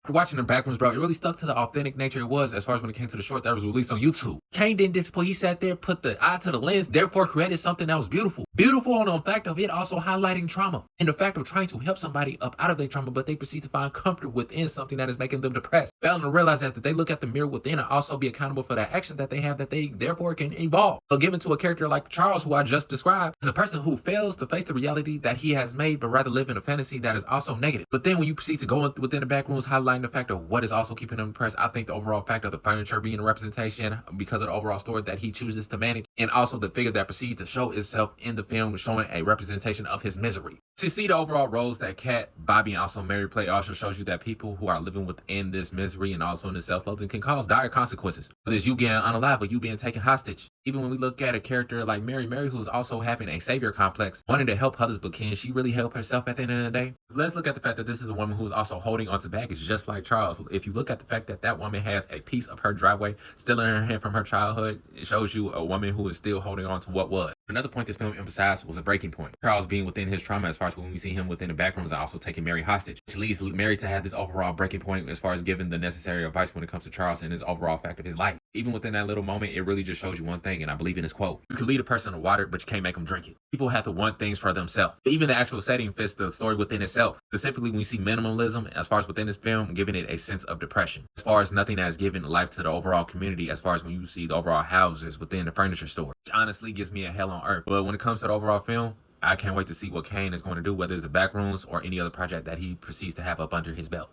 Watching the Backrooms, bro, it really stuck to the authentic nature it was as far as when it came to the short that was released on YouTube. Kane didn't disappoint. He sat there, put the eye to the lens, therefore created something that was beautiful. Beautiful on the fact of it also highlighting trauma and the fact of trying to help somebody up out of their trauma, but they proceed to find comfort within something that is making them depressed. Failing to realize that they look at the mirror within and also be accountable for the action that they have that they therefore can evolve. So given to a character like Charles, who I just described, is a person who fails to face the reality that he has made, but rather live in a fantasy that is also negative. But then when you proceed to go within the Backrooms, highlighting the fact of what is also keeping them depressed, I think the overall fact of the furniture being a representation because of the overall story that he chooses to manage, and also the figure that proceeds to show itself in the film, showing a representation of his misery. To see the overall roles that Kat, Bobby, and also Mary play also shows you that people who are living within this misery and also in this self-loathing can cause dire consequences. Whether it's you getting unalive or you being taken hostage. Even when we look at a character like Mary who's also having a savior complex, wanting to help others, but can she really help herself at the end of the day? Let's look at the fact that this is a woman who's also holding onto baggage just like Charles. If you look at the fact that that woman has a piece of her driveway still in her hand from her childhood, it shows you a woman who is still holding on to what was. Another point this film emphasized was a breaking point. Charles being within his trauma as far as when we see him within the Backrooms and also taking Mary hostage, which leads Mary to have this overall breaking point as far as giving the necessary advice when it comes to Charles and his overall fact of his life. Even within that little moment, it really just shows you one thing, and I believe in his quote: you can lead a person to water, but you can't make them drink it. People have to want things for themselves. Even the actual setting fits the story within itself. Specifically, when we see minimalism, as far as within this film, giving it a sense of depression. As far as nothing that has given life to the overall community, as far as when you see the overall houses within the furniture store, which honestly gives me a hell on earth. But when it comes to the overall film, I can't wait to see what Kane is going to do, whether it's the Backrooms or any other project that he proceeds to have up under his belt.